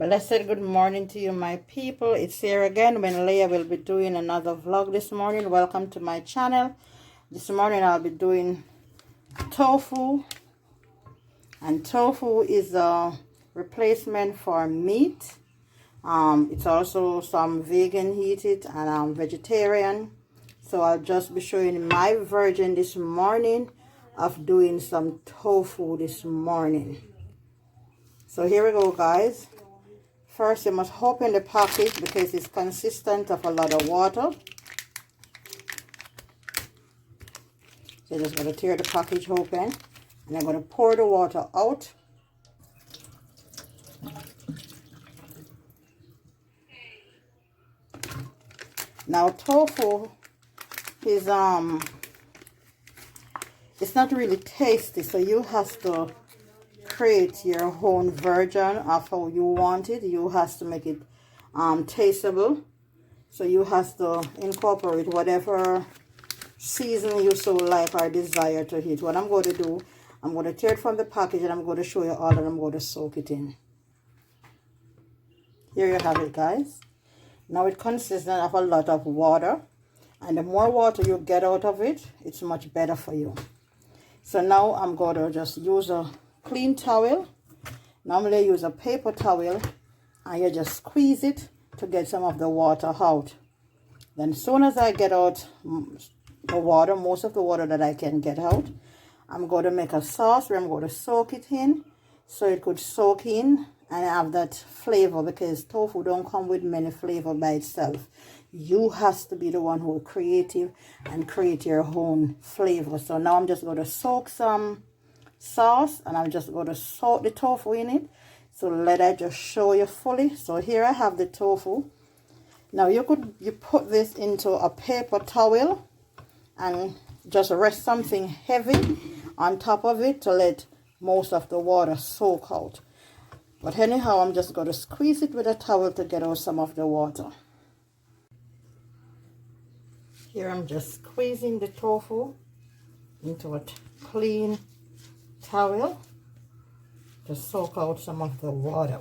Blessed good morning to you, my people. It's here again when Leah will be doing another vlog this morning. Welcome to my channel. This morning I'll be doing tofu. And tofu is a replacement for meat. It's also some vegan eat and I'm vegetarian. So I'll just be showing my version this morning of doing some tofu this morning. So here we go, guys. First, you must open the package because it's consistent of a lot of water. So you're just going to tear the package open and I'm going to pour the water out. Now tofu is it's not really tasty, so you have to create your own version of how you want it. You have to make it tasteable, so you have to incorporate whatever season you so like or desire to eat. What I'm going to do, I'm going to tear it from the package and I'm going to show you all that I'm going to soak it in. Here you have it, guys. Now it consists of a lot of water, and the more water you get out of it, it's much better for you. So now I'm going to just use a clean towel. Normally I use a paper towel and you just squeeze it to get some of the water out. Then as soon as I get out the water, most of the water that I can get out, I'm going to make a sauce where I'm going to soak it in so it could soak in and have that flavor, because tofu don't come with many flavor by itself. You have to be the one who is creative and create your own flavor. So now I'm just going to soak some sauce and I'm just going to soak the tofu in it. So let I just show you fully. So here I have the tofu. Now you put this into a paper towel and just rest something heavy on top of it to let most of the water soak out. But anyhow, I'm just going to squeeze it with a towel to get out some of the water. Here I'm just squeezing the tofu into a clean towel to soak out some of the water.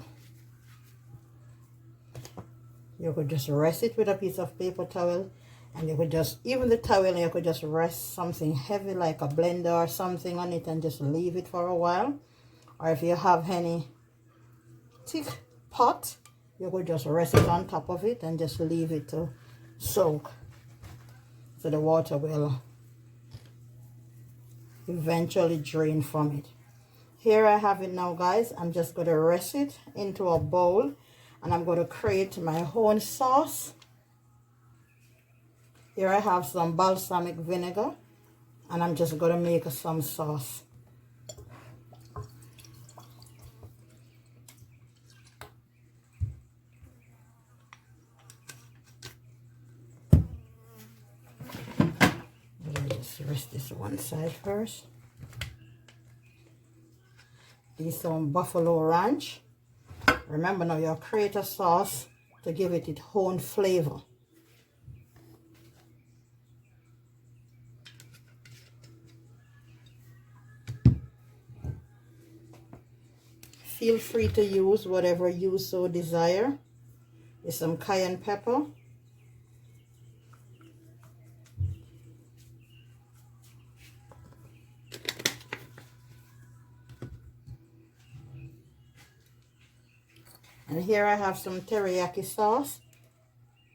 You could just rest it with a piece of paper towel, and you could just, even the towel, you could just rest something heavy like a blender or something on it and just leave it for a while. Or if you have any thick pot, you could just rest it on top of it and just leave it to soak. So the water will eventually drain from it. Here I have it now, guys. I'm just going to rest it into a bowl and I'm going to create my own sauce. Here I have some balsamic vinegar and I'm just going to make some sauce. Rest this one side first. This some buffalo ranch. Remember now, you create a sauce to give it its own flavor. Feel free to use whatever you so desire. There's some cayenne pepper. And here I have some teriyaki sauce.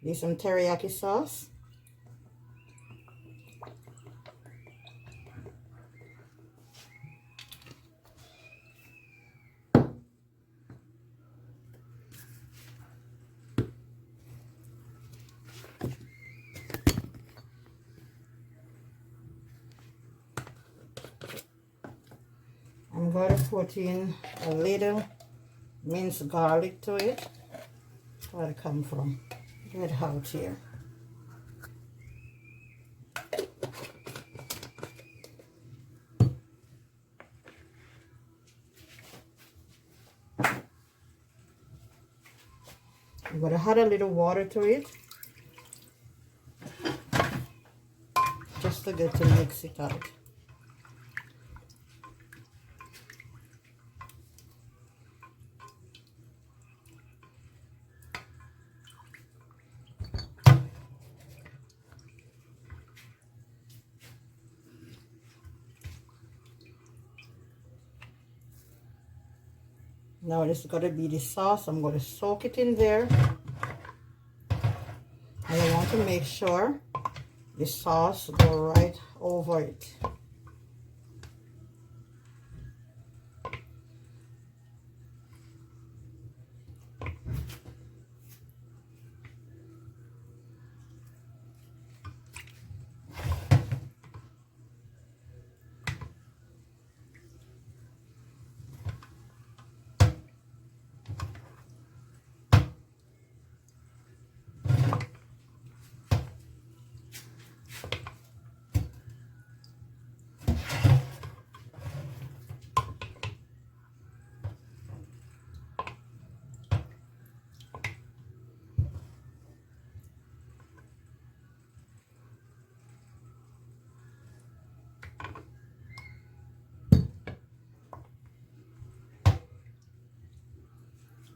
There's some teriyaki sauce. I'm going to put in a little minced garlic to it. Where it come from? Get it out here. I'm going to add a little water to it just to get to mix it out. Now this is going to be the sauce. I'm going to soak it in there. And I want to make sure the sauce go right over it.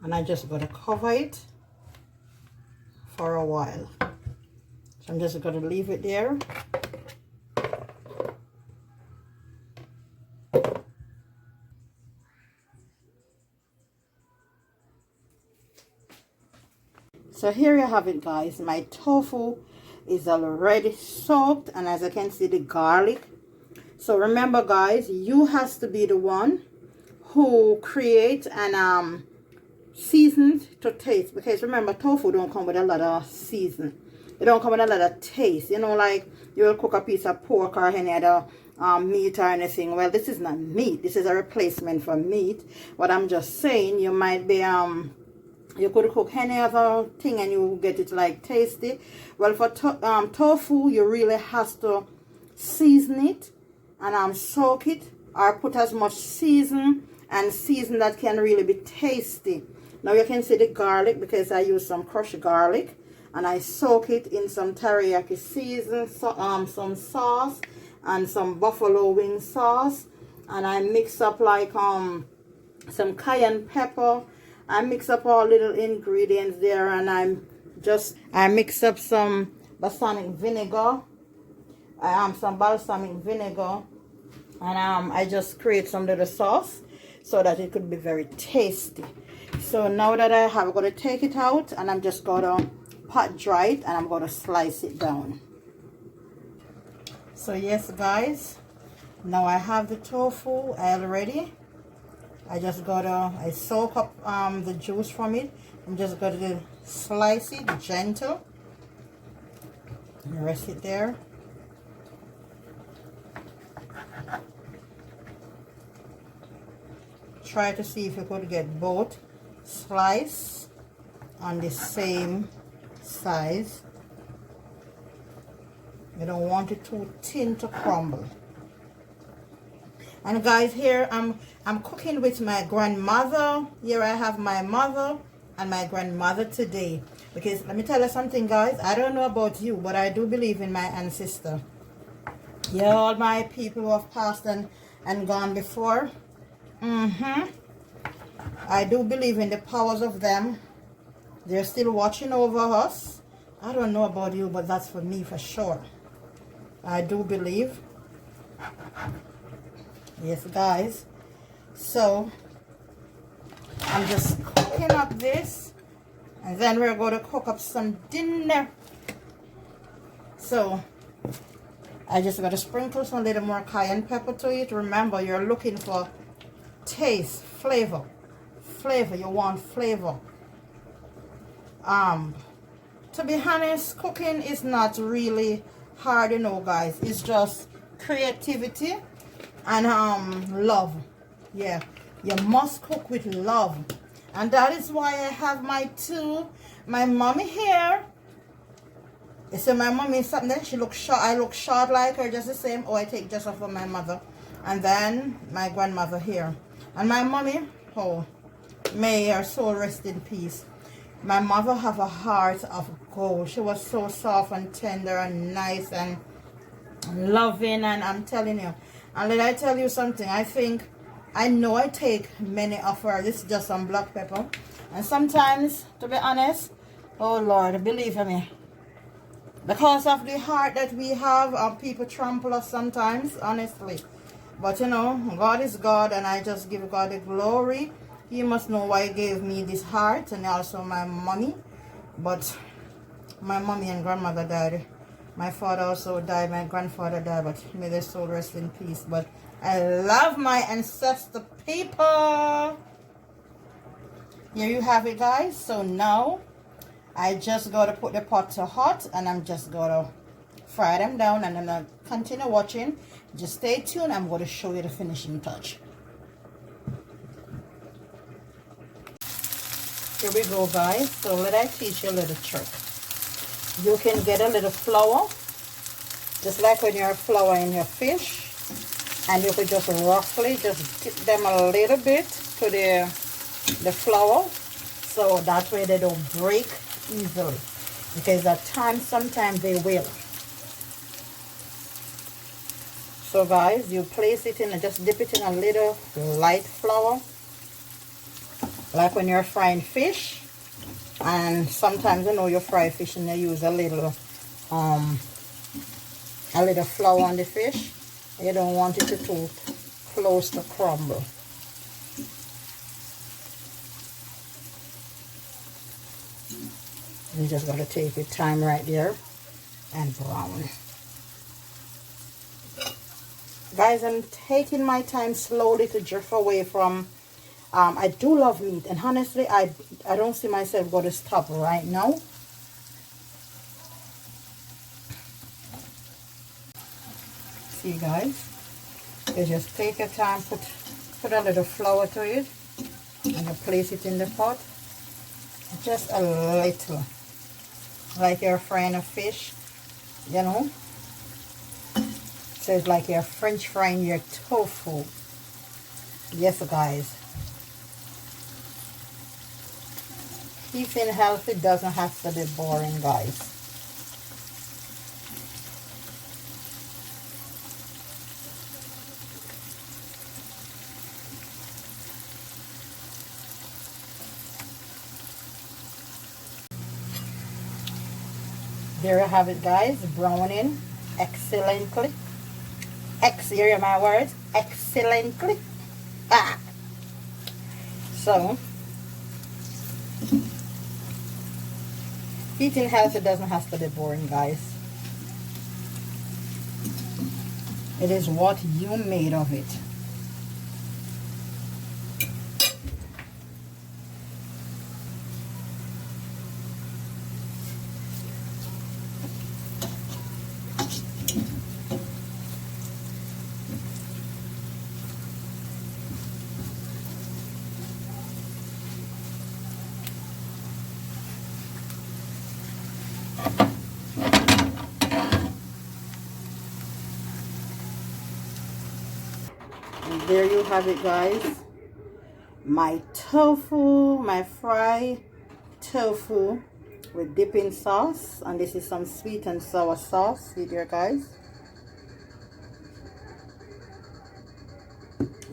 And I'm just going to cover it for a while. So I'm just going to leave it there. So here you have it, guys. My tofu is already soaked, and as you can see, the garlic. So remember, guys, you has to be the one who create and seasoned to taste, because remember, tofu don't come with a lot of season. It don't come with a lot of taste. You know, like you will cook a piece of pork or any other meat or anything. Well, this is not meat. This is a replacement for meat. What I'm just saying, you might be you could cook any other thing and you get it like tasty. Well, for tofu, you really has to season it and soak it, or put as much season that can really be tasty. Now you can see the garlic, because I use some crushed garlic and I soak it in some teriyaki season, some sauce and some buffalo wing sauce, and I mix up like some cayenne pepper. I mix up all little ingredients there, and I mix up some balsamic vinegar. Some balsamic vinegar, and I just create some little sauce so that it could be very tasty. So now that I'm going to take it out, and I'm just going to pot dry it, and I'm going to slice it down. So yes, guys, now I have the tofu all ready. I soak up the juice from it. I'm just going to slice it gentle and rest it there. Try to see if you could get both slice on the same size. You don't want it too thin to crumble. And guys, here I'm cooking with my grandmother. Here I have my mother and my grandmother today, because let me tell you something, guys. I don't know about you, but I do believe in my ancestor. Yeah, all my people who have passed and gone before. I do believe in the powers of them. They're still watching over us. I don't know about you, but that's for me for sure. I do believe. Yes, guys. So I'm just cooking up this, and then we're going to cook up some dinner. So I just got to sprinkle some little more cayenne pepper to it. Remember, you're looking for taste, flavor. You want flavor. To be honest, cooking is not really hard, you know, guys. It's just creativity and love. Yeah, you must cook with love, and that is why I have my mommy here. You see, my mommy is something that she looks short. I look short like her, just the same. Oh, I take just off of my mother, and then my grandmother here, and my mommy. Oh, may her soul rest in peace. My mother have a heart of gold. She was so soft and tender and nice and loving, and I'm telling you. And let I tell you something, I know I take many of her. This is just some black pepper. And sometimes, to be honest, oh Lord, believe me, because of the heart that we have, people trample us sometimes, honestly. But you know, God is God, and I just give God the glory You must know why he gave me this heart, and also my mommy. But my mommy and grandmother died. My father also died. My grandfather died, but may their soul rest in peace. But I love my ancestor people. Here you have it, guys. So now I just gotta put the pot to hot, and I'm just gonna fry them down, and I'm gonna continue watching. Just stay tuned. I'm gonna show you the finishing touch. Here we go, guys. So let I teach you a little trick. You can get a little flour, just like when you're flouring your fish, and you could just roughly just dip them a little bit to the flour, so that way they don't break easily, because at times sometimes they will. So guys, you place it in and just dip it in a little light flour, like when you're frying fish. And sometimes, you know, you fry fish and you use a little flour on the fish. You don't want it to too close to crumble. You just gotta take your time right there and brown. Guys, I'm taking my time slowly to drift away from I do love meat, and honestly I don't see myself going to stop right now. See guys, you just take your time, put a little flour to it, and you place it in the pot, just a little, like you're frying a fish, you know. So it's like you're French frying your tofu. Yes guys, eating healthy doesn't have to be boring, guys. There you have it, guys, browning excellently. Hear my words, excellently. So eating healthy doesn't have to be boring, guys. It is what you made of it. And there you have it, guys. My tofu, my fried tofu with dipping sauce. And this is some sweet and sour sauce. See there, guys.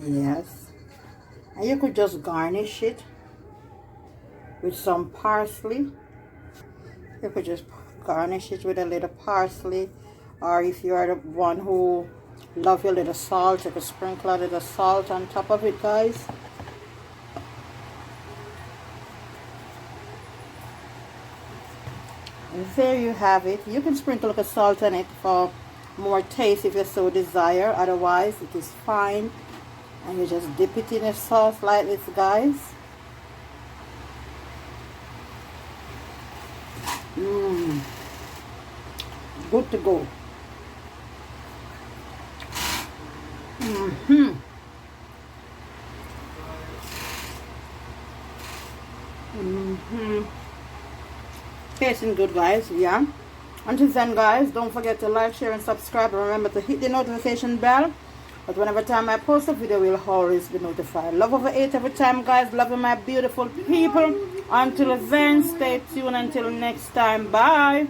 Yes. And you could just garnish it with some parsley. You could just garnish it with a little parsley. Or if you are the one who love your little salt, you could sprinkle a little salt on top of it, guys. And there you have it. You can sprinkle a little salt on it for more taste if you so desire. Otherwise, it is fine. And you just dip it in a sauce like this, guys. Good to go. Tasting good, guys. Yeah. Until then, guys, don't forget to like, share, and subscribe. And remember to hit the notification bell. But whenever time I post a video, will always be notified. Love over 8 every time, guys. Loving my beautiful people. Until then, stay tuned. Until next time. Bye.